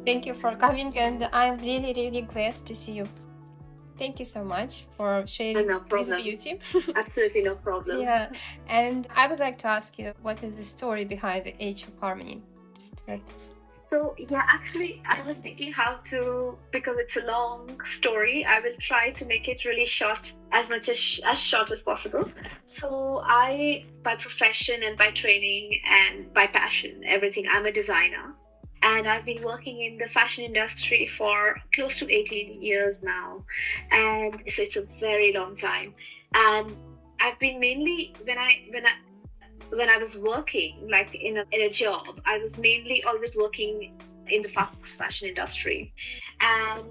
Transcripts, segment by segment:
Thank you for coming, and I'm really, really glad to see you. Thank you so much for sharing this beauty. Absolutely no problem. Yeah, and I would like to ask you, what is the story behind the Age of Harmony? Just So yeah, actually, I was thinking how to, because it's a long story, I will try to make it really short, as much as short as possible. So I, by profession and by training and by passion, everything, I'm a designer. And I've been working in the fashion industry for close to 18 years now. And so it's a very long time. And I've been mainly, when I was working, like in a job, I was mainly always working in the fast fashion industry, and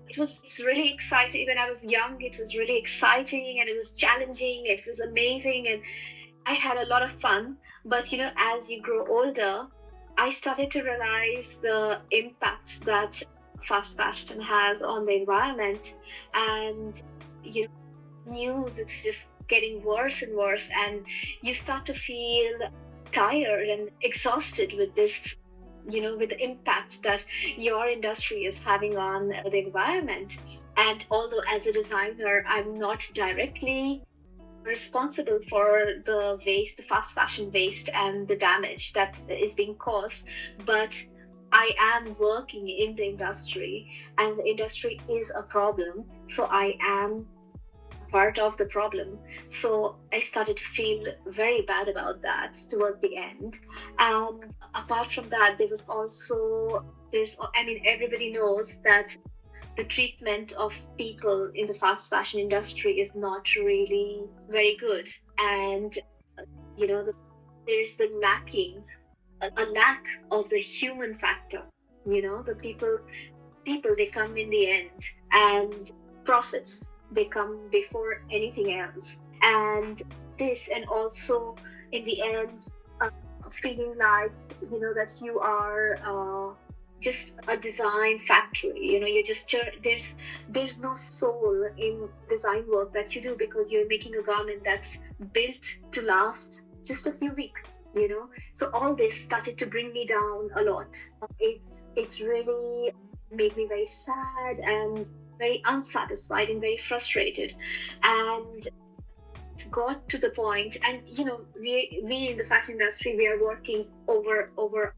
it's really exciting. When I was young, it was really exciting, and it was challenging. It was amazing, and I had a lot of fun. But as you grow older, I started to realize the impact that fast fashion has on the environment, and news, it's just getting worse and worse, and you start to feel tired and exhausted with this, with the impact that your industry is having on the environment. And although as a designer, I'm not directly responsible for the waste, the fast fashion waste, and the damage that is being caused, but I am working in the industry, and the industry is a problem, so I am part of the problem. So I started to feel very bad about that toward the end. And apart from that, I mean, everybody knows that the treatment of people in the fast fashion industry is not really very good. And, you know, the, there's the a lack of the human factor. The people, they come in the end, and profits, they come before anything else. And this, and also in the end, uh, feeling like that you are just a design factory. You just there's no soul in design work that you do, because you're making a garment that's built to last just a few weeks. So all this started to bring me down a lot. It's really made me very sad and very unsatisfied and very frustrated. And it got to the point, and we in the fashion industry, we are working over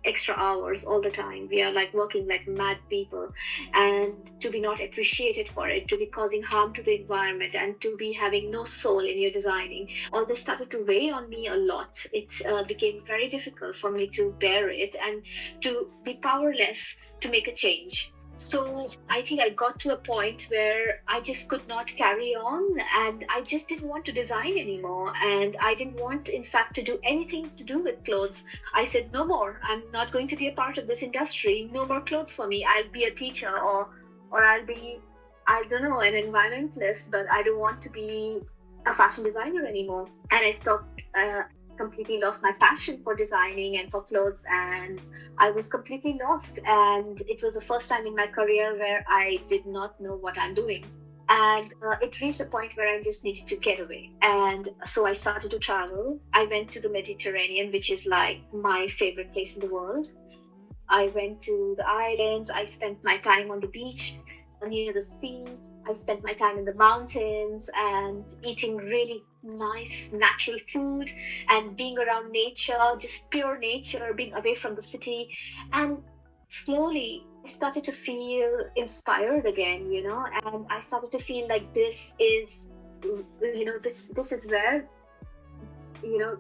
extra hours all the time. We are like working like mad people, and to be not appreciated for it, to be causing harm to the environment, and to be having no soul in your designing, all this started to weigh on me a lot. It became very difficult for me to bear it, and to be powerless to make a change. So I think I got to a point where I just could not carry on, and I just didn't want to design anymore, and I didn't want, in fact, to do anything to do with clothes. I said, no more. I'm not going to be a part of this industry. No more clothes for me. I'll be a teacher, or I'll be, I don't know, an environmentalist, but I don't want to be a fashion designer anymore. And I stopped. Completely lost my passion for designing and for clothes, and I was completely lost. And it was the first time in my career where I did not know what I'm doing. And it reached a point where I just needed to get away. And so I started to travel. I went to the Mediterranean, which is like my favorite place in the world. I went to the islands. I spent my time on the beach near the sea. I spent my time in the mountains and eating really nice natural food and being around nature, just pure nature, being away from the city. And slowly I started to feel inspired again, and I started to feel like this is where, you know,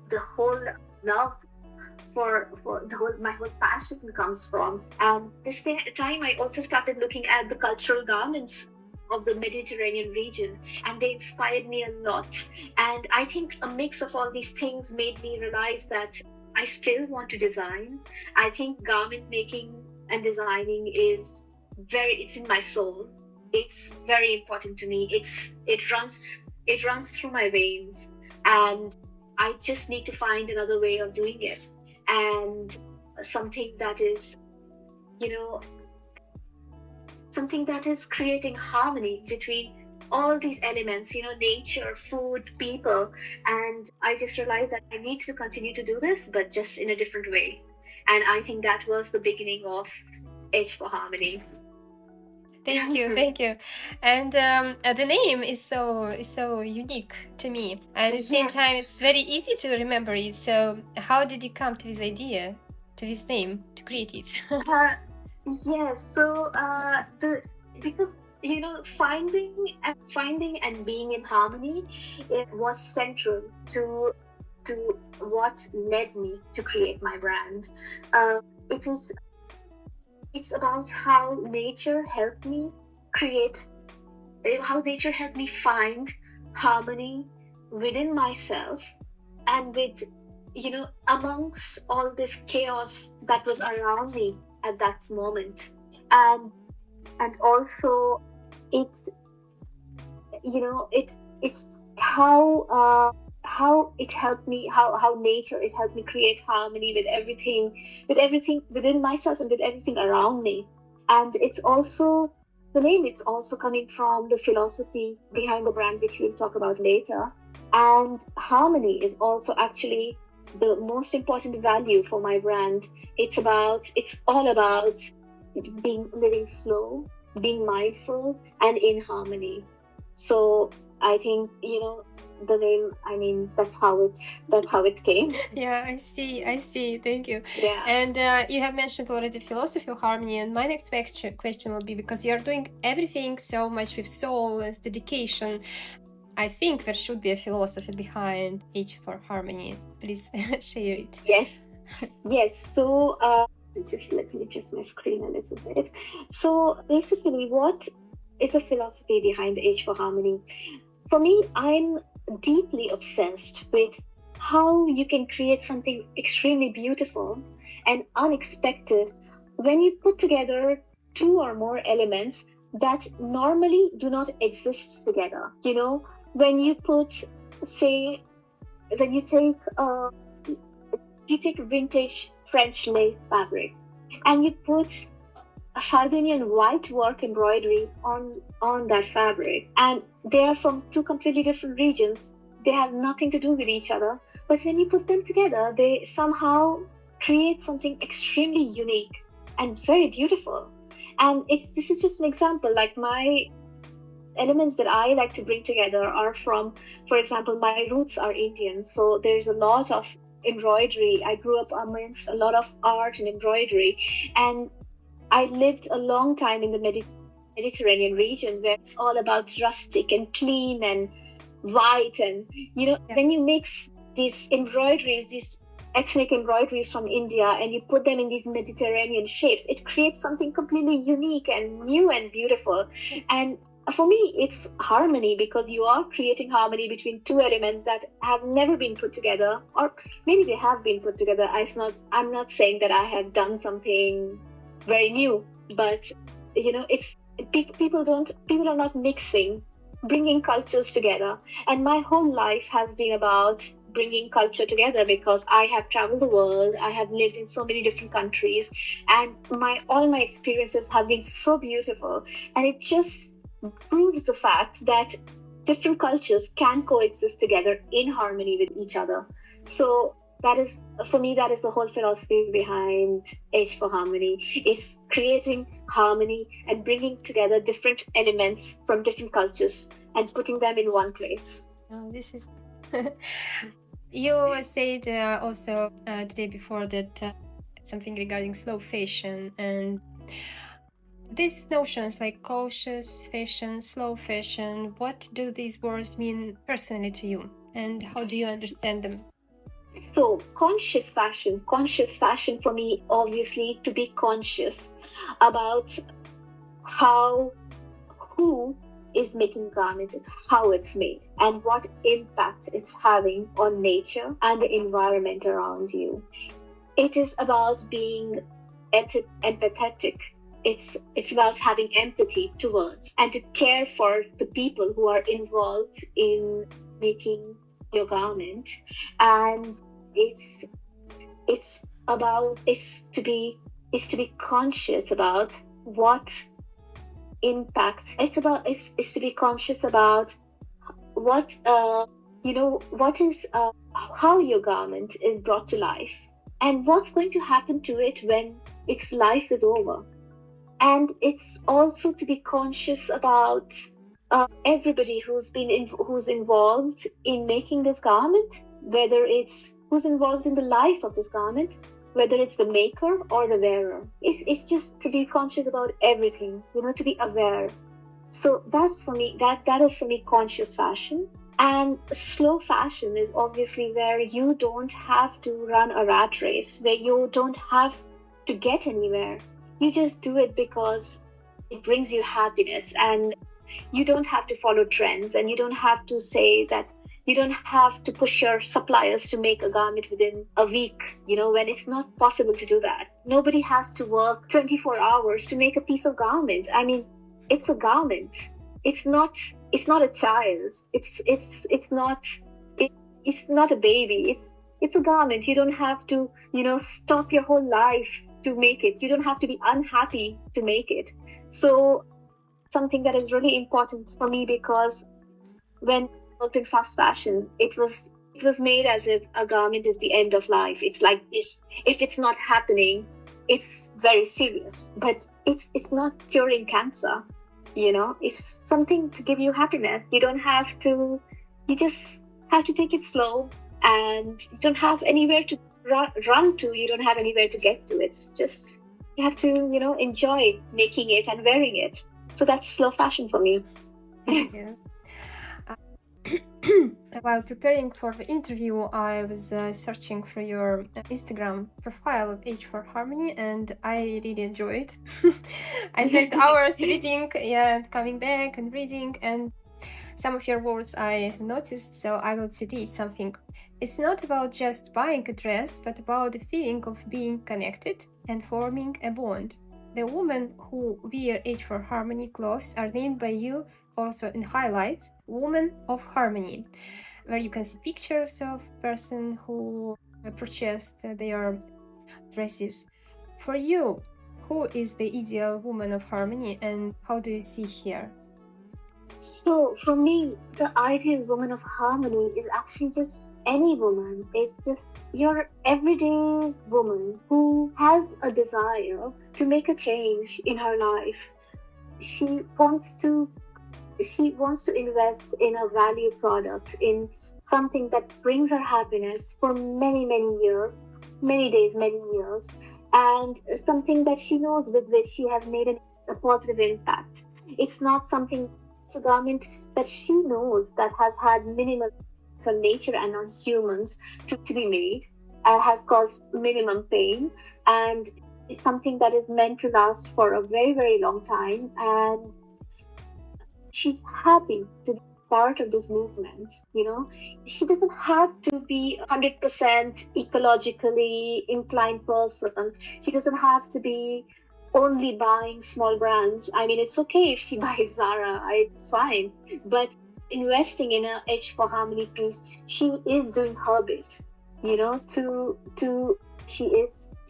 the whole love for the whole my whole passion comes from. And this time I also started looking at the cultural garments of the Mediterranean region, and they inspired me a lot. And I think a mix of all these things made me realize that I still want to design. I think garment making and designing it's in my soul. It's very important to me. It runs through my veins, and I just need to find another way of doing it, and something that is, you know, something that is creating harmony between all these elements, nature, food, people. And I just realized that I need to continue to do this, but just in a different way. And I think that was the beginning of H for Harmony. Thank you, thank you. And the name is so unique to me, and at the same time, it's very easy to remember it. So, how did you come to this idea, to this name, to create it? Yes. So because finding and being in harmony, it was central to what led me to create my brand. It is it's about how nature helped me create, how nature helped me find harmony within myself and with, amongst all this chaos that was around me at that moment. And also it's, it's how it helped me, how nature it helped me create harmony with everything within myself and with everything around me. And it's also, the name, it's also coming from the philosophy behind the brand, which we'll talk about later. And harmony is also actually the most important value for my brand. It's all about living slow, being mindful, and in harmony. So I think, the name, I mean, that's how it came. Yeah, I see. Thank you. Yeah. And you have mentioned already philosophy of harmony, and my next question will be, because you're doing everything so much with soul and dedication, I think there should be a philosophy behind H for Harmony. Please share it. Yes. Yes. So just let me adjust my screen a little bit. So basically, what is the philosophy behind H for Harmony? For me, I'm deeply obsessed with how you can create something extremely beautiful and unexpected when you put together two or more elements that normally do not exist together. When you put, say, when you take vintage French lace fabric and you put a Sardinian white work embroidery on that fabric, and they are from two completely different regions. They have nothing to do with each other, but when you put them together, they somehow create something extremely unique and very beautiful. And this is just an example. Like, my elements that I like to bring together are from, for example, my roots are Indian, so there's a lot of embroidery. I grew up amongst a lot of art and embroidery, and I lived a long time in the Mediterranean region, where it's all about rustic and clean and white. And when you mix these embroideries, these ethnic embroideries from India, and you put them in these Mediterranean shapes, it creates something completely unique and new and beautiful. And for me, it's harmony, because you are creating harmony between two elements that have never been put together, or maybe they have been put together. I'm not saying that I have done something very new, but it's people are not mixing, bringing cultures together. And my whole life has been about bringing culture together, because I have traveled the world, I have lived in so many different countries, and all my experiences have been so beautiful. And it just proves the fact that different cultures can coexist together in harmony with each other. So that is, for me, that is the whole philosophy behind H for Harmony. It's creating harmony and bringing together different elements from different cultures and putting them in one place. Oh, this is you said also the day before that something regarding slow fashion, and these notions like cautious fashion, slow fashion, what do these words mean personally to you, and how do you understand them? So conscious fashion for me, obviously, to be conscious about who is making a garment, how it's made, and what impact it's having on nature and the environment around you. It is about being empathetic. It's about having empathy towards and to care for the people who are involved in making your garment. And it's to be conscious about what impact. It's to be conscious about what what is how your garment is brought to life, and what's going to happen to it when its life is over. And it's also to be conscious about everybody who's involved in making this garment, whether it's who's involved in the life of this garment, whether it's the maker or the wearer. It's just to be conscious about everything, to be aware. So that's for me, that is for me conscious fashion. And slow fashion is obviously where you don't have to run a rat race, where you don't have to get anywhere. You just do it because it brings you happiness, and you don't have to follow trends, and you don't have to say that you don't have to push your suppliers to make a garment within a week, when it's not possible to do that. Nobody has to work 24 hours to make a piece of garment. I mean, it's a garment. It's not a child. It's not a baby. It's a garment. You don't have to, stop your whole life to make it. You don't have to be unhappy to make it. So something that is really important for me, because when I worked in fast fashion, it was made as if a garment is the end of life. It's like this. If it's not happening, it's very serious. But it's not curing cancer. It's something to give you happiness. You just have to take it slow, and you don't have anywhere to run to. You don't have anywhere to get to. It's just, you have to, enjoy making it and wearing it. So that's slow fashion for me. Yeah. While preparing for the interview, I was searching for your Instagram profile of H for Harmony, and I really enjoyed it. I spent hours reading, and coming back and reading, and some of your words I noticed, so I will cite something. It's not about just buying a dress, but about the feeling of being connected and forming a bond. The women who wear H for Harmony clothes are named by you also in highlights, Women of Harmony, where you can see pictures of person who purchased their dresses. For you, who is the ideal woman of harmony, and how do you see here? So for me, the ideal woman of harmony is actually just any woman. It's just your everyday woman who has a desire to make a change in her life. She wants to invest in a value product, in something that brings her happiness for many, many years, many days, many years, and something that she knows with which she has made a positive impact. It's not something, it's a garment that she knows that has had minimal on nature and on humans to be made, has caused minimum pain, and it's something that is meant to last for a very, very long time. And she's happy to be part of this movement. She doesn't have to be 100% ecologically inclined person. She doesn't have to be only buying small brands. I mean, it's okay if she buys Zara, it's fine. But investing in a H for Harmony piece, she is doing her bit.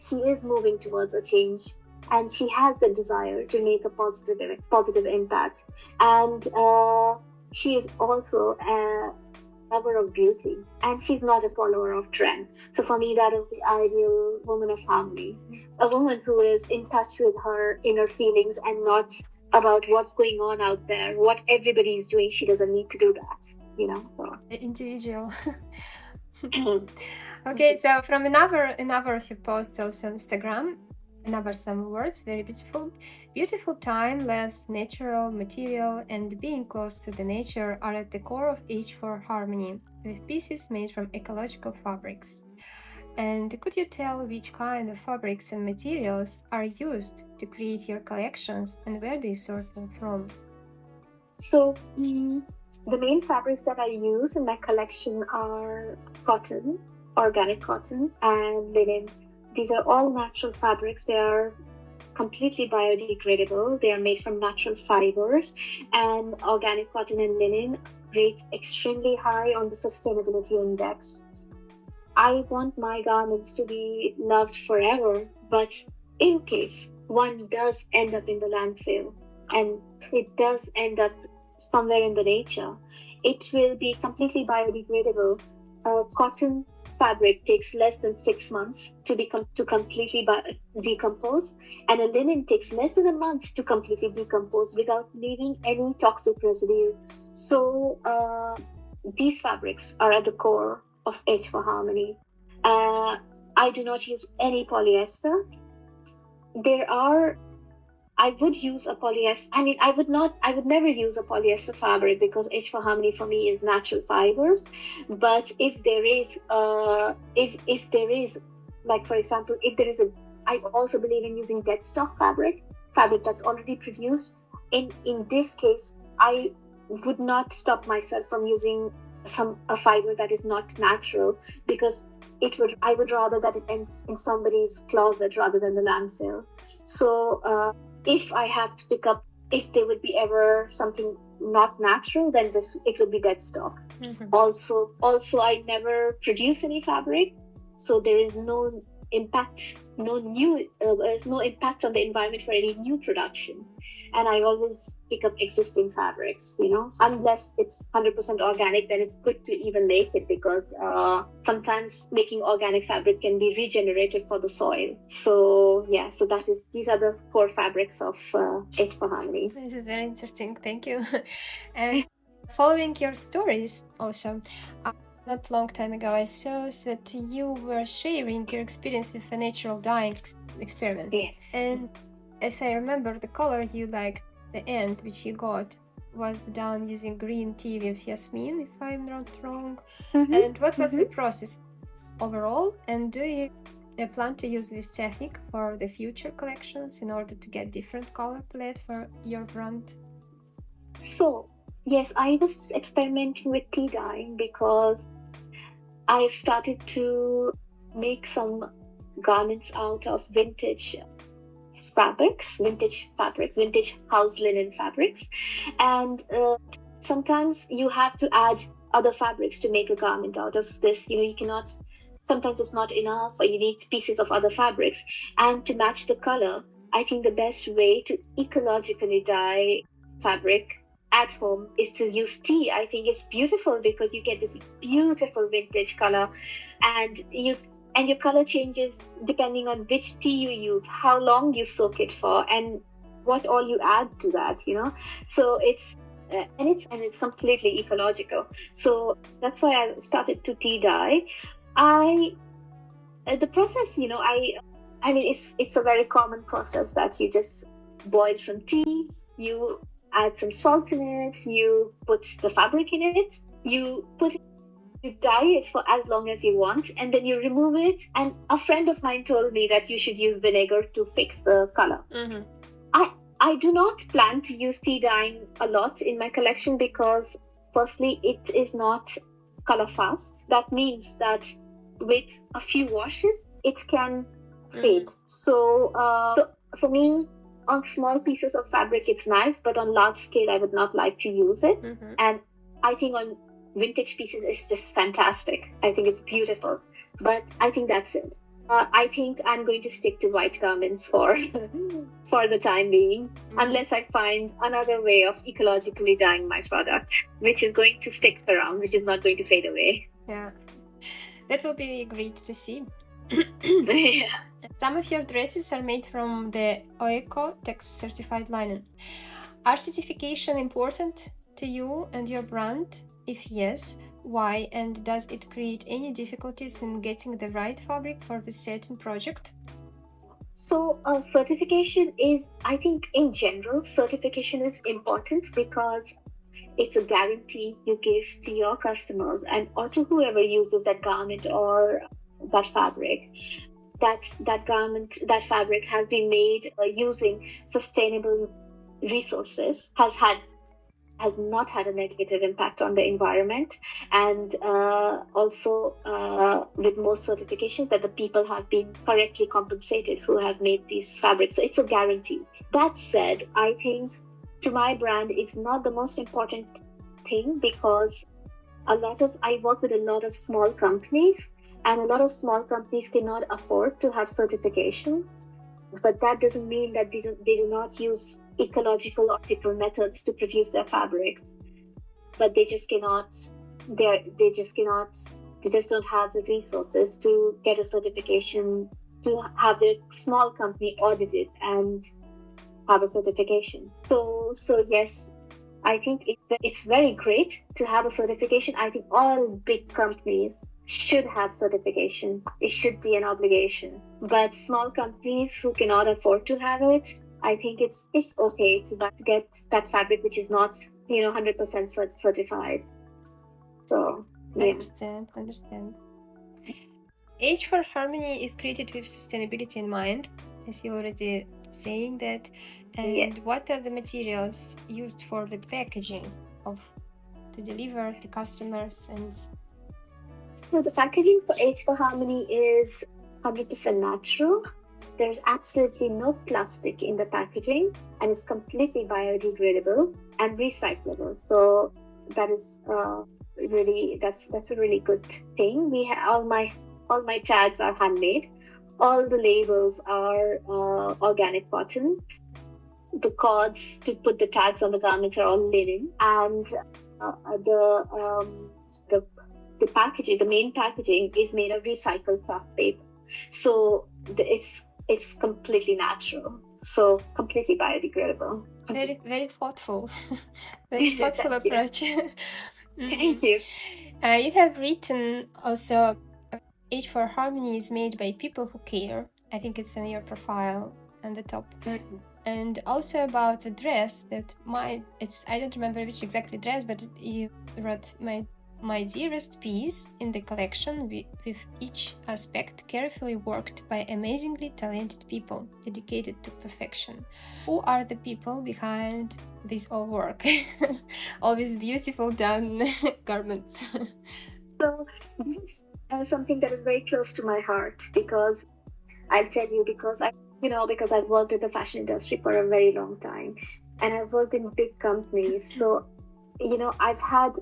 She is moving towards a change, and she has the desire to make a positive impact. And she is also a lover of beauty, and she's not a follower of trends. So for me, that is the ideal woman of harmony, a woman who is in touch with her inner feelings and not about what's going on out there, what everybody is doing. She doesn't need to do that. So. Individual. Okay, so from another of your posts also on Instagram, another some words, very beautiful time, less natural material, and being close to the nature are at the core of H for Harmony, with pieces made from ecological fabrics. And could you tell which kind of fabrics and materials are used to create your collections, and where do you source them from? So the main fabrics that I use in my collection are cotton, organic cotton, and linen. These are all natural fabrics. They are completely biodegradable. They are made from natural fibers, and organic cotton and linen rate extremely high on the sustainability index. I want my garments to be loved forever, but in case one does end up in the landfill and it does end up somewhere in the nature, it will be completely biodegradable a cotton fabric takes less than 6 months to completely decompose, and a linen takes less than a month to completely decompose without leaving any toxic residue. So these fabrics are at the core of H for Harmony. I do not use any polyester. I would use a polyester. I mean, I would never use a polyester fabric because H for Harmony for me is natural fibers. But if there is, if there is, like for example, if there is I also believe in using dead stock fabric that's already produced. In this case, I would not stop myself from using a fiber that is not natural, because I would rather that it ends in somebody's closet rather than the landfill. So if I have to pick up, if there would be ever something not natural, then it would be dead stock. Mm-hmm. Also, I never produce any fabric, so there is no impact, there's no impact on the environment for any new production. And I always pick up existing fabrics, unless it's 100% organic, then it's good to even make it, because sometimes making organic fabric can be regenerative for the soil. So yeah, so these are the core fabrics of H for Harmony. This is very interesting. Thank you. And following your stories also, not long time ago, I saw that you were sharing your experience with a natural dyeing experiment. Yeah. And as I remember, the color you liked, the end which you got, was done using green tea with jasmine, if I'm not wrong. Mm-hmm. And what was the process overall? And do you plan to use this technique for the future collections in order to get different color palette for your brand? So yes, I was experimenting with tea dyeing because I've started to make some garments out of vintage house linen fabrics. And sometimes you have to add other fabrics to make a garment out of this. You cannot, sometimes it's not enough, or you need pieces of other fabrics. And to match the color, I think the best way to ecologically dye fabric at home is to use tea. I think it's beautiful because you get this beautiful vintage color, and your color changes depending on which tea you use, how long you soak it for, and what all you add to that. So it's completely ecological. So that's why I started to tea dye. The process, I mean, it's a very common process that you just boil some tea, you add some salt in it, you put the fabric in it, you dye it for as long as you want, and then you remove it. And a friend of mine told me that you should use vinegar to fix the color. Mm-hmm. I do not plan to use tea dyeing a lot in my collection because, firstly, it is not color fast. That means that with a few washes, it can fade. So for me, on small pieces of fabric, it's nice, but on large scale, I would not like to use it. Mm-hmm. And I think on vintage pieces, it's just fantastic. I think it's beautiful. But I think that's it. I think I'm going to stick to white garments for the time being, unless I find another way of ecologically dyeing my product, which is going to stick around, which is not going to fade away. Yeah, that will be great to see. Yeah. Some of your dresses are made from the OECO-TEX certified linen. Are certification important to you and your brand? If yes, why, and does it create any difficulties in getting the right fabric for the certain project? So certification is, I think in general, certification is important because it's a guarantee you give to your customers and also whoever uses that garment or that fabric. That fabric has been made using sustainable resources, has not had a negative impact on the environment, and also with most certifications that the people have been correctly compensated who have made these fabrics. So it's a guarantee. That said, I think to my brand, it's not the most important thing because I work with a lot of small companies, and a lot of small companies cannot afford to have certifications. But that doesn't mean that they do not use ecological or ethical methods to produce their fabrics. But they just cannot They just don't have the resources to get a certification, to have their small company audited and have a certification. So yes, I think it's very great to have a certification. I think all big companies should have certification. It should be an obligation. But small companies who cannot afford to have it, I think it's okay to get that fabric which is not 100% certified. So yeah. Understand. H for Harmony is created with sustainability in mind, as you already saying that. And Yes. what are the materials used for the packaging to deliver to customers? And so the packaging for H for Harmony is 100% natural. There's absolutely no plastic in the packaging, and it's completely biodegradable and recyclable. So that is really that's a really good thing. We have all my tags are handmade. All the labels are organic cotton. The cords to put the tags on the garments are all linen, and the the packaging, the main packaging, is made of recycled craft paper. So it's completely natural, so completely biodegradable. very thoughtful, very thoughtful approach. Thank you. You have written also, H for Harmony is made by people who care. I think it's in your profile on the top. Mm-hmm. And also about the dress that I don't remember which exactly dress, but you wrote my dearest piece in the collection with each aspect carefully worked by amazingly talented people dedicated to perfection. Who are the people behind this all work? Always beautiful done garments. So this is something that is very close to my heart, because I'll tell you, because because I've worked in the fashion industry for a very long time, and I've worked in big companies. So I've had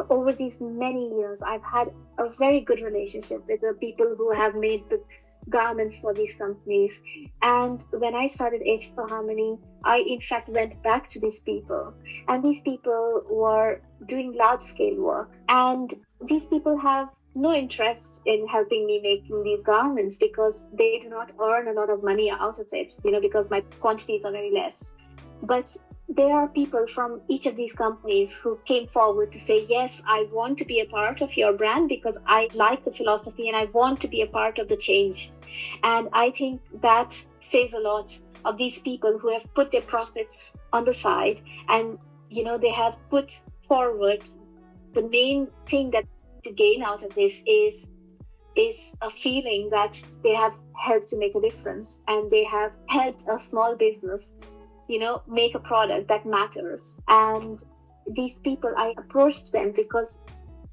over these many years, I've had a very good relationship with the people who have made the garments for these companies. And when I started H for Harmony, I in fact went back to these people, and these people were doing large scale work, and these people have no interest in helping me making these garments, because they do not earn a lot of money out of it, because my quantities are very less. But there are people from each of these companies who came forward to say, yes, I want to be a part of your brand because I like the philosophy and I want to be a part of the change. And I think that says a lot of these people who have put their profits on the side, and they have put forward the main thing that to gain out of this is a feeling that they have helped to make a difference, and they have helped a small business make a product that matters. And these people, I approached them because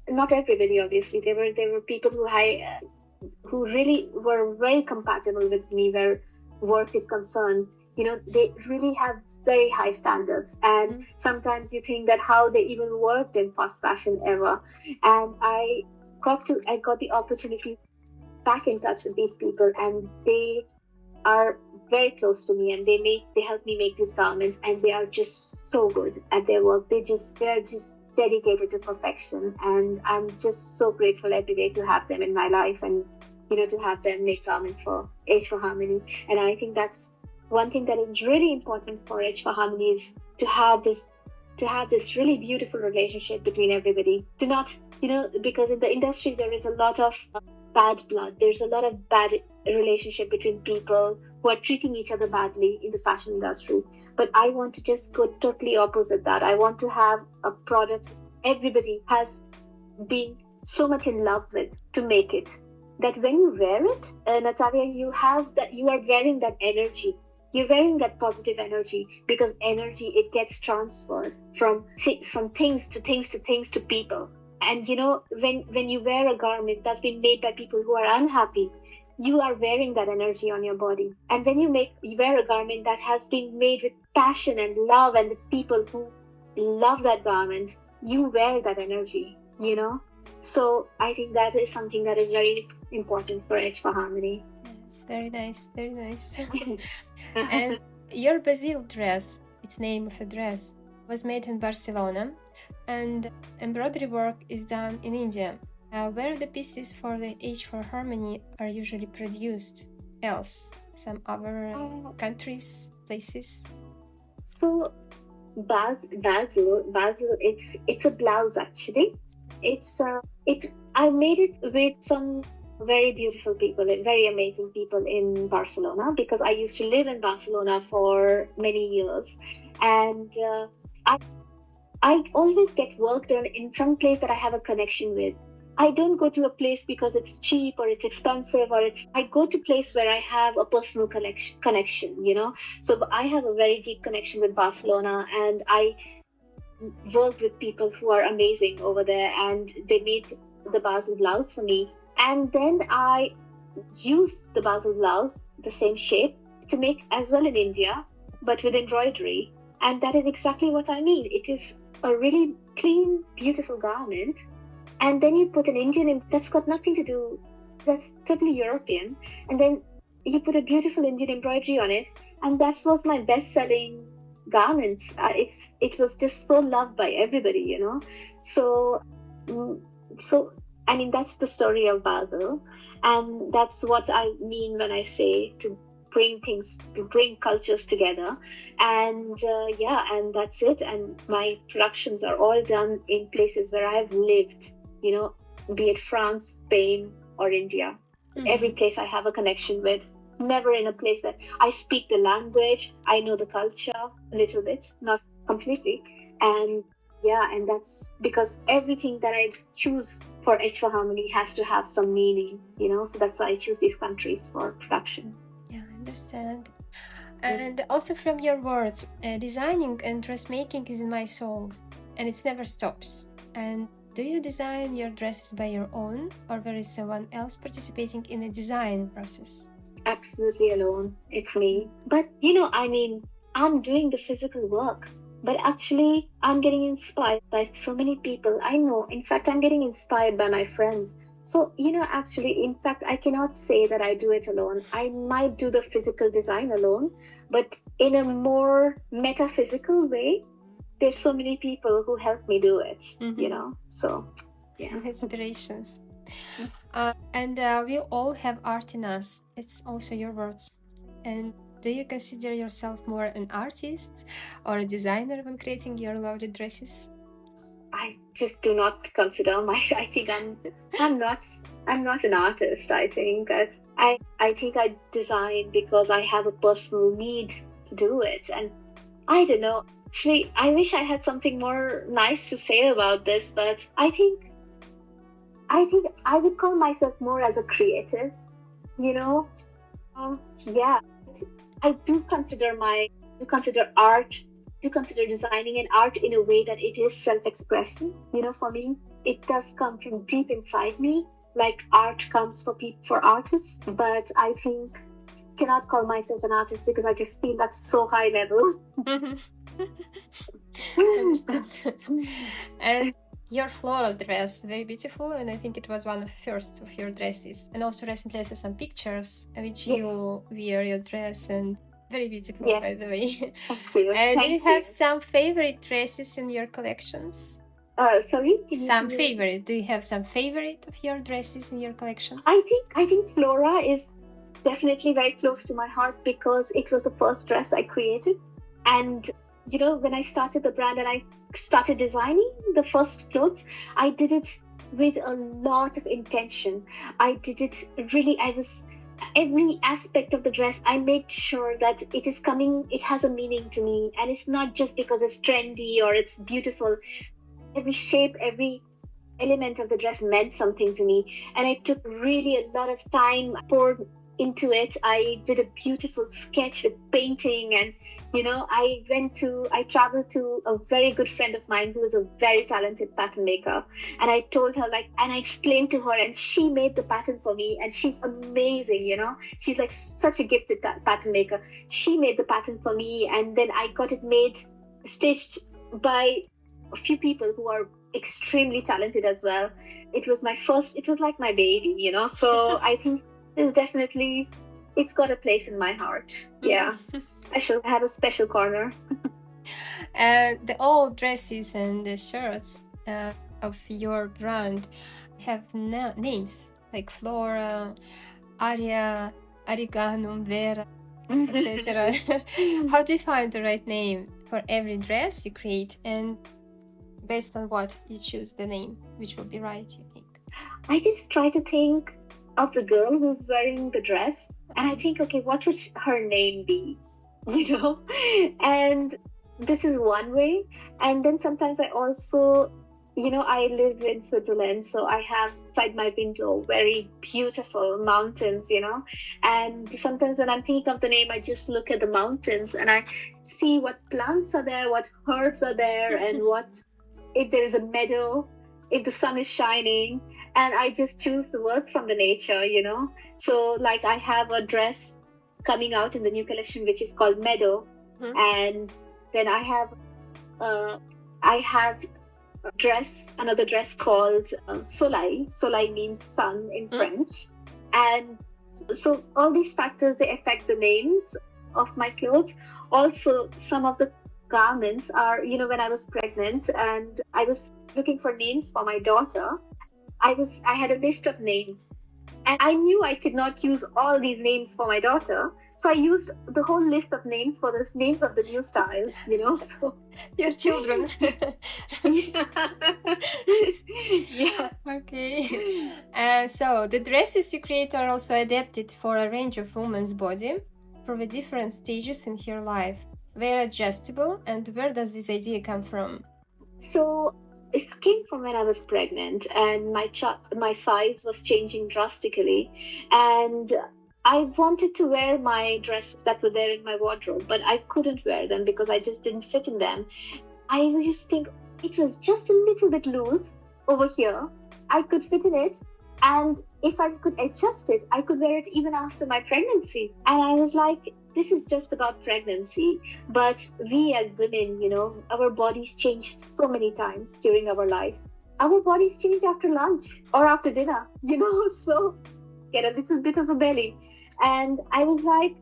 not everybody, obviously, there were people who really were very compatible with me where work is concerned. They really have very high standards, and sometimes you think that how they even worked in fast fashion ever. And I got the opportunity back in touch with these people, and they are very close to me, and they help me make these garments, and they are just so good at their work. They're just dedicated to perfection, and I'm just so grateful every day to have them in my life, and to have them make garments for H for Harmony. And I think that's one thing that is really important for H for Harmony, is to have this really beautiful relationship between everybody. To not, because in the industry there is a lot of bad blood. There's a lot of bad relationship between people who are treating each other badly in the fashion industry. But I want to just go totally opposite that. I want to have a product everybody has been so much in love with to make it, that when you wear it, Natalia, you are wearing that energy. You're wearing that positive energy, because energy, it gets transferred from things to things to things to people. And when you wear a garment that's been made by people who are unhappy, you are wearing that energy on your body. And when you wear a garment that has been made with passion and love, and the people who love that garment, you wear that energy. So I think that is something that is very important for H for Harmony. It's very nice, very nice. And your Basil dress, its name of a dress, was made in Barcelona, and embroidery work is done in India. where the pieces for the H for Harmony are usually produced? Else, some other countries, places? So Basel, it's a blouse actually. I made it with some very beautiful people, very amazing people in Barcelona, because I used to live in Barcelona for many years, and I always get work done in some place that I have a connection with. I don't go to a place because it's cheap or it's expensive or I go to place where I have a personal connection, you know. So I have a very deep connection with Barcelona, and I worked with people who are amazing over there, and they made the Basel blouse for me. And then I used the Basel blouse, the same shape, to make as well in India, but with embroidery. And that is exactly what I mean. It is a really clean, beautiful garment. And then you put an Indian, that's got nothing to do, that's totally European. And then you put a beautiful Indian embroidery on it. And that was my best selling garment. It was just so loved by everybody, you know. So, so I mean, that's the story of Basel. And that's what I mean when I say to bring cultures together. And and that's it. And my productions are all done in places where I've lived, you know, be it France, Spain, or India. Every place I have a connection with. Never in a place that I speak the language, I know the culture a little bit, not completely. And and that's because everything that I choose for H for Harmony has to have some meaning, you know, so that's why I choose these countries for production. Yeah, I understand. And also from your words, designing and dressmaking is in my soul, and it never stops. And do you design your dresses by your own, or there is someone else participating in the design process? Absolutely alone. It's me. But, you know, I mean, I'm doing the physical work, but actually, I'm getting inspired by so many people I know. In fact, I'm getting inspired by my friends. So, you know, actually, in fact, I cannot say that I do it alone. I might do the physical design alone, but in a more metaphysical way, there's so many people who help me do it, you know? So, yeah. Inspirations. And we all have art in us. It's also your words. And do you consider yourself more an artist or a designer when creating your lovely dresses? I just do not consider I think I'm not an artist. I think I think I design because I have a personal need to do it. And I don't know. Actually, I wish I had something more nice to say about this, but I think I would call myself more as a creative, you know? Yeah, I do consider art, do consider designing an art in a way that it is self-expression. You know, for me, it does come from deep inside me, like art comes for artists. But I think cannot call myself an artist because I just feel that's so high level. Understood. And your floral dress, very beautiful, and I think it was one of the first of your dresses. And also recently I saw some pictures which you wear your dress, and very beautiful, by the way. Thank you. And do you have some favorite dresses in your collections? Sorry? Some favorite. Do you have some favorite of your dresses in your collection? I think Flora is definitely very close to my heart because it was the first dress I created. And, you know, when I started the brand and I started designing the first clothes, I did it with a lot of intention. I did it really, every aspect of the dress, I made sure that it has a meaning to me. And it's not just because it's trendy or it's beautiful. Every shape, every element of the dress meant something to me, and I took really a lot of time poured into it. I did a beautiful sketch with painting, and you know, I traveled to a very good friend of mine who is a very talented pattern maker, and I told her and I explained to her, and she made the pattern for me, and she's amazing, you know, she's like such a gifted pattern maker. She made the pattern for me, and then I got it stitched by a few people who are extremely talented as well. It was like my baby, you know, so I think it's got a place in my heart. Yeah. Special. I have a special corner. The old dresses and the shirts, of your brand have names like Flora, Aria, Ariganum, Vera, etc. How do you find the right name for every dress you create, and based on what you choose the name which will be right, you think? I just try to think of the girl who's wearing the dress, and I think, okay, what would her name be? You know? And this is one way. And then sometimes I also, I live in Switzerland, so I have outside my window very beautiful mountains, and sometimes when I'm thinking of the name, I just look at the mountains and I see what plants are there, what herbs are there, and what if there's a meadow, if the sun is shining, and I just choose the words from the nature. So like I have a dress coming out in the new collection which is called Meadow, and then I have another dress called Soleil. Soleil means sun in French, and so all these factors, they affect the names of my clothes. Also, some of the garments are, when I was pregnant and I was looking for names for my daughter, I had a list of names, and I knew I could not use all these names for my daughter. So I used the whole list of names for the names of the new styles, So your children. yeah. Yeah. Okay. So the dresses you create are also adapted for a range of women's body for the different stages in her life. They're adjustable, and where does this idea come from? So it came from when I was pregnant, and my size was changing drastically, and I wanted to wear my dresses that were there in my wardrobe, but I couldn't wear them because I just didn't fit in them. I was just think it was just a little bit loose over here. I could fit in it, and if I could adjust it, I could wear it even after my pregnancy. And I was like, this is just about pregnancy. But we as women, our bodies change so many times during our life. Our bodies change after lunch or after dinner, so get a little bit of a belly. And I was like,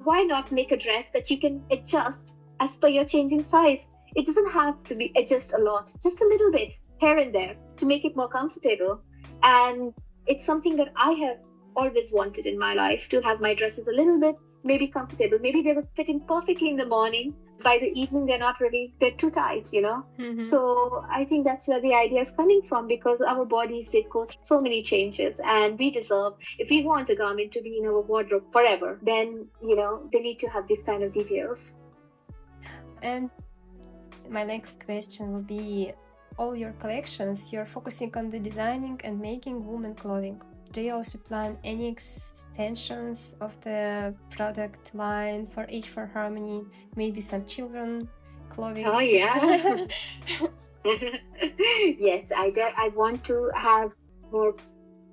why not make a dress that you can adjust as per your changing size? It doesn't have to be adjust a lot, just a little bit here and there to make it more comfortable. And it's something that I have always wanted in my life, to have my dresses a little bit maybe comfortable. Maybe they were fitting perfectly in the morning. By the evening, they're too tight, So I think that's where the idea is coming from, because our bodies did go through so many changes, and we deserve, if we want a garment to be in our wardrobe forever, then, they need to have these kind of details. And my next question will be, all your collections, you're focusing on the designing and making women clothing. Do you also plan any extensions of the product line for H for Harmony? Maybe some children clothing? Oh, yeah. Yes, I want to have more.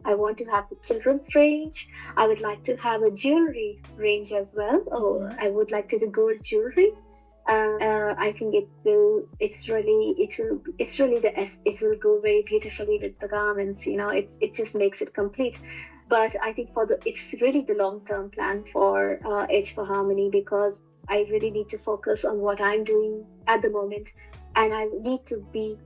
I want to have the children's range. I would like to have a jewelry range as well. I would like to do gold jewelry. I think it will go very beautifully with the garments. It just makes it complete. But I think it's really the long-term plan for H for Harmony, because I really need to focus on what I'm doing at the moment, and I need to be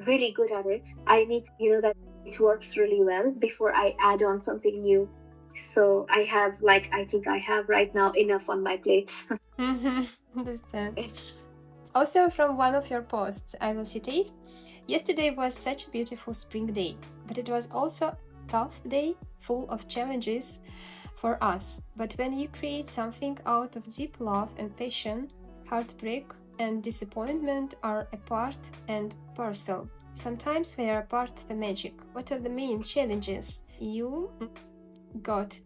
really good at it. I need to know that it works really well before I add on something new. So I think I have right now enough on my plate. Understand. Also, from one of your posts, I will citate, "Yesterday was such a beautiful spring day, but it was also a tough day, full of challenges for us. But when you create something out of deep love and passion, heartbreak and disappointment are a part and parcel. Sometimes they are a part of the magic. What are the main challenges you got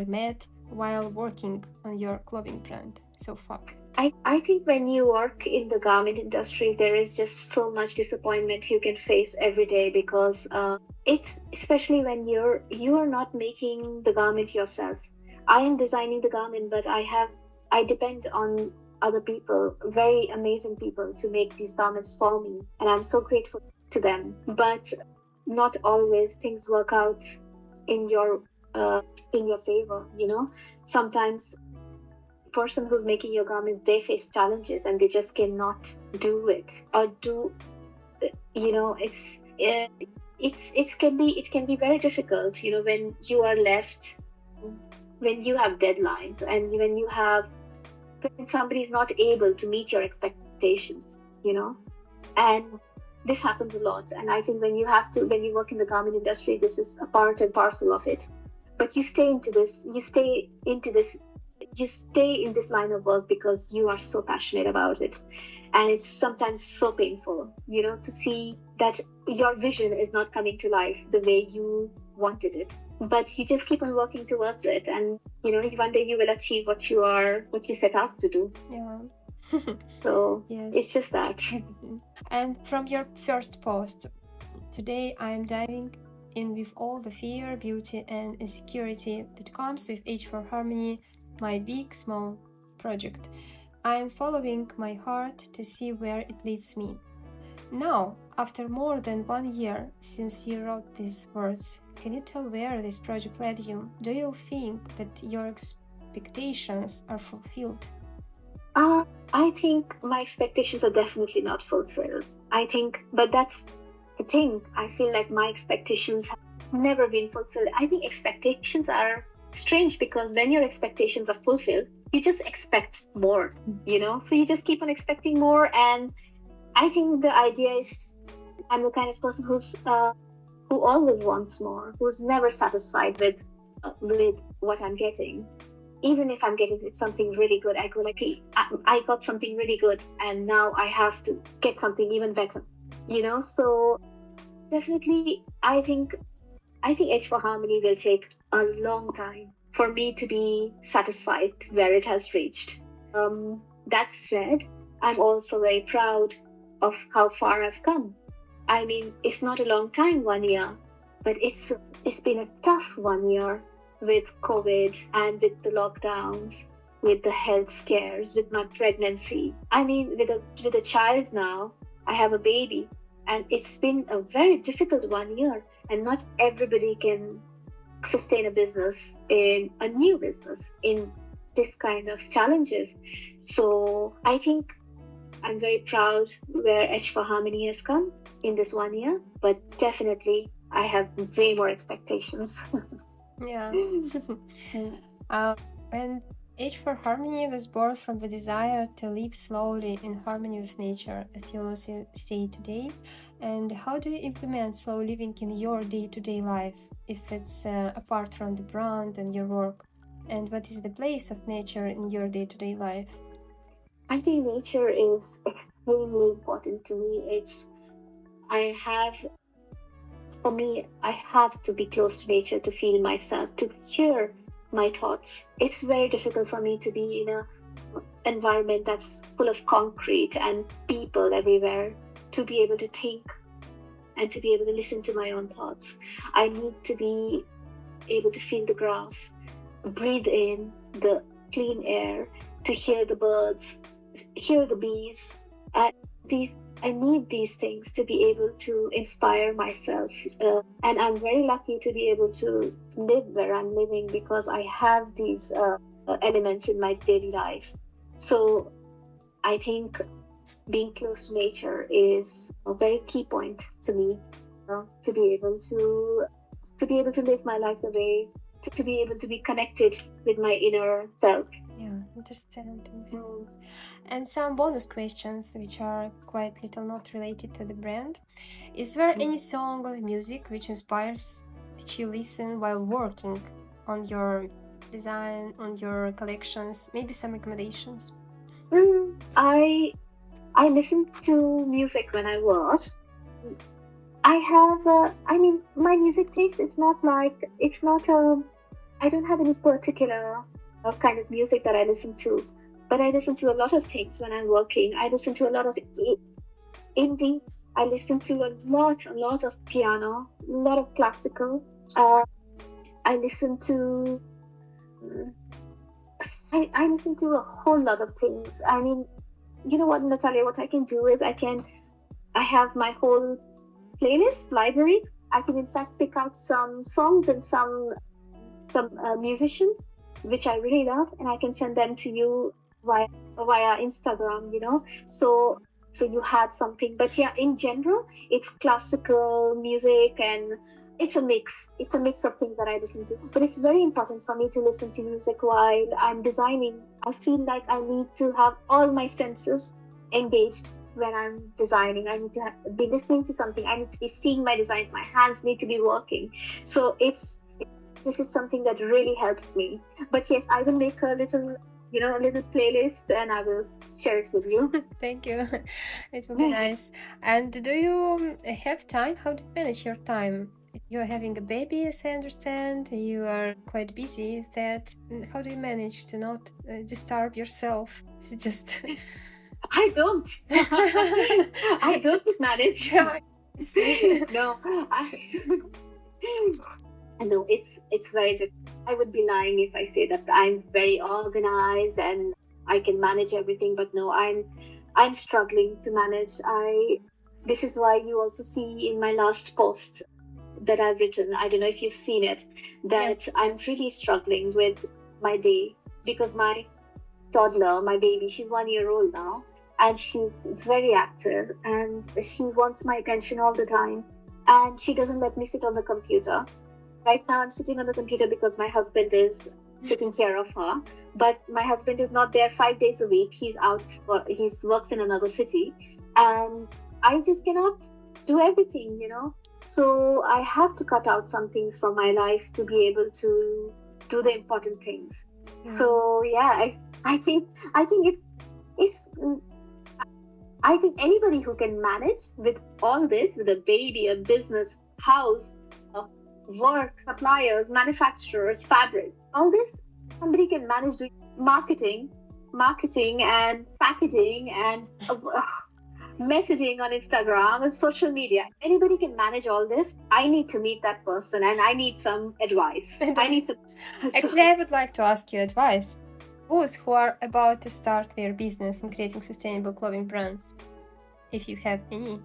met while working on your clothing brand so far?" I think when you work in the garment industry, there is just so much disappointment you can face every day, because it's especially when you are not making the garment yourself. I am designing the garment, but I depend on other people, very amazing people, to make these garments for me, and I'm so grateful to them. But not always things work out in your favor. Sometimes person who's making your garments, they face challenges and they just cannot do it, or do, it can be very difficult, when you are left, when you have deadlines, and when somebody is not able to meet your expectations. And this happens a lot. And I think when you work in the garment industry, this is a part and parcel of it. But you stay in this line of work because you are so passionate about it. And it's sometimes so painful, to see that your vision is not coming to life the way you wanted it. But you just keep on working towards it, and one day you will achieve what you set out to do. Yeah. So Yes. it's just that. And from your first post, today I am diving in with all the fear, beauty, and insecurity that comes with H for Harmony, my big, small project. I am following my heart to see where it leads me. Now, after more than 1 year since you wrote these words, can you tell where this project led you? Do you think that your expectations are fulfilled? I think my expectations are definitely not fulfilled. But that's the thing. I feel like my expectations have never been fulfilled. I think expectations are strange because when your expectations are fulfilled, you just expect more, So you just keep on expecting more. And I think the idea is, I'm the kind of person who always wants more, who's never satisfied with what I'm getting. Even if I'm getting something really good, I go like, hey, I got something really good, and now I have to get something even better. So definitely, I think H for Harmony will take a long time for me to be satisfied where it has reached. That said, I'm also very proud of how far I've come. I mean, it's not a long time, 1 year, but it's been a tough 1 year with COVID and with the lockdowns, with the health scares, with my pregnancy. I mean, with a child now, I have a baby, and it's been a very difficult 1 year, and not everybody can sustain a business in a new business in this kind of challenges. So I think I'm very proud where H for Harmony has come in this 1 year, but definitely I have way more expectations. Yeah. And H for Harmony was born from the desire to live slowly in harmony with nature, as you also say today. And how do you implement slow living in your day-to-day life, if it's apart from the brand and your work? And what is the place of nature in your day-to-day life? I think nature is extremely important to me. For me, I have to be close to nature to feel myself, to hear my thoughts. It's very difficult for me to be in an environment that's full of concrete and people everywhere, to be able to think and to be able to listen to my own thoughts. I need to be able to feel the grass, breathe in the clean air, to hear the birds, hear the bees. I need these things to be able to inspire myself. And I'm very lucky to be able to live where I'm living because I have these elements in my daily life. So I think being close to nature is a very key point to me, to be able to live my life the way, to be able to be connected with my inner self. Yeah, understand. And some bonus questions, which are quite little not related to the brand. Is there any song or music which inspires, which you listen while working on your design, on your collections? Maybe some recommendations. I listen to music when I work. My music taste is not I don't have any particular kind of music that I listen to, but I listen to a lot of things when I'm working. I listen to a lot of indie. I listen to a lot of piano, a lot of classical. I listen to I listen to a whole lot of things. I mean, you know what, Natalia? What I can do is I have my whole playlist library. I can in fact pick out some songs and some musicians which I really love, and I can send them to you via Instagram. So So you had something, but yeah, in general, it's classical music and it's a mix. It's a mix of things that I listen to. But it's very important for me to listen to music while I'm designing. I feel like I need to have all my senses engaged when I'm designing. I need to be listening to something. I need to be seeing my designs. My hands need to be working. So this is something that really helps me. But yes, I will make a little playlist and I will share it with you. Thank you. It will be nice. And do you have time? How do you manage your time? You're having a baby, as I understand. You are quite busy with that. How do you manage to not disturb yourself? Is it just I don't. I don't manage. yeah, I see. No, no, it's very difficult. I would be lying if I say that I'm very organized and I can manage everything, but no, I'm struggling to manage. This is why you also see in my last post that I've written, I don't know if you've seen it, that I'm really struggling with my day because my toddler, my baby, she's 1 year old now, and she's very active and she wants my attention all the time. And she doesn't let me sit on the computer. Right now, I'm sitting on the computer because my husband is taking care of her. But my husband is not there 5 days a week. He's out, he works in another city. And I just cannot do everything. So I have to cut out some things from my life to be able to do the important things. So yeah, I think it's I think anybody who can manage with all this, with a baby, a business, house, work, suppliers, manufacturers, fabric, all this, somebody can manage doing marketing and packaging and messaging on Instagram and social media. Anybody can manage all this. I need to meet that person and I need some advice. Actually, I would like to ask you advice. Those who are about to start their business in creating sustainable clothing brands, if you have any.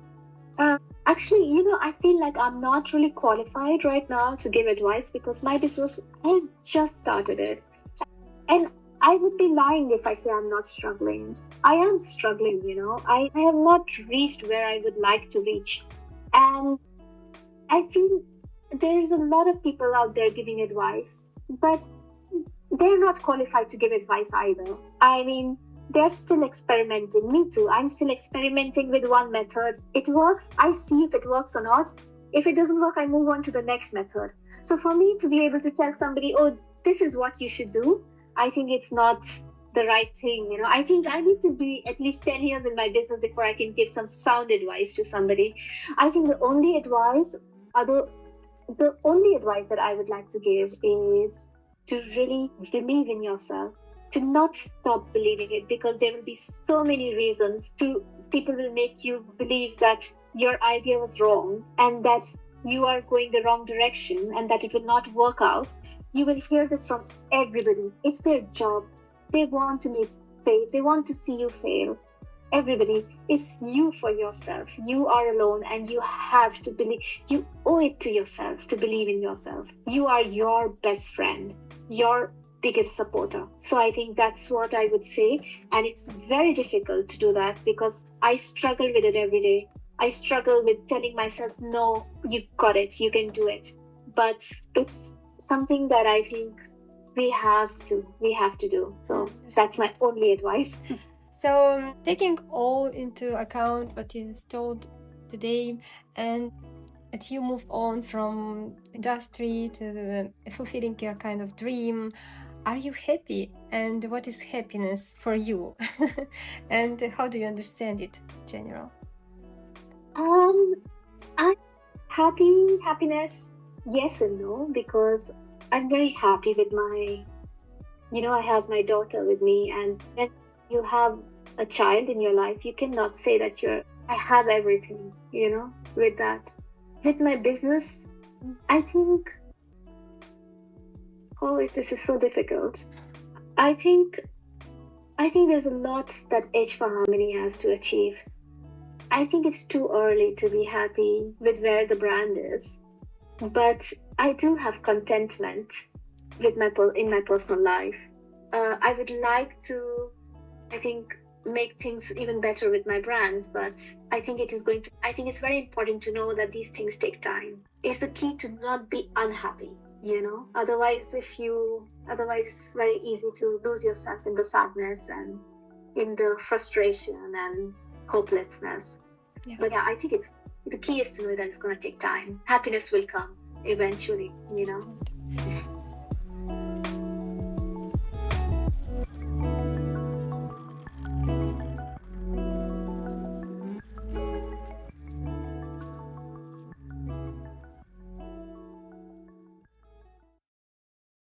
Actually, I feel like I'm not really qualified right now to give advice because my business, I just started it. And I would be lying if I say I'm not struggling. I am struggling, I have not reached where I would like to reach. And I feel there's a lot of people out there giving advice, but they're not qualified to give advice either. I mean, they're still experimenting. Me too. I'm still experimenting with one method. It works. I see if it works or not. If it doesn't work, I move on to the next method. So for me to be able to tell somebody, oh, this is what you should do, I think it's not the right thing. I think I need to be at least 10 years in my business before I can give some sound advice to somebody. I think the only advice that I would like to give is to really believe in yourself, to not stop believing it, because there will be so many reasons people will make you believe that your idea was wrong and that you are going the wrong direction and that it will not work out. You will hear this from everybody. It's their job. They want to make you fail. They want to see you fail. Everybody, it's you for yourself. You are alone and you have to believe. You owe it to yourself to believe in yourself. You are your best friend, your biggest supporter. So I think that's what I would say. And it's very difficult to do that because I struggle with it every day. I struggle with telling myself, no, you got it, you can do it. But it's something that I think we have to do. So that's my only advice. So taking all into account what you told today, and that you move on from industry to fulfilling your kind of dream, are you happy? And what is happiness for you? And how do you understand it in general? I'm happiness, yes and no, because I'm very happy with I have my daughter with me, and when you have a child in your life, you cannot say that I have everything, with that. With my business, I think, this is so difficult. I think there's a lot that H for Harmony has to achieve. I think it's too early to be happy with where the brand is, but I do have contentment in my personal life. I would like to, I think, make things even better with my brand. But I think it's very important to know that these things take time. It's the key to not be unhappy, otherwise it's very easy to lose yourself in the sadness and in the frustration and hopelessness. Yeah. But yeah, I think the key is to know that it's going to take time. Happiness will come eventually.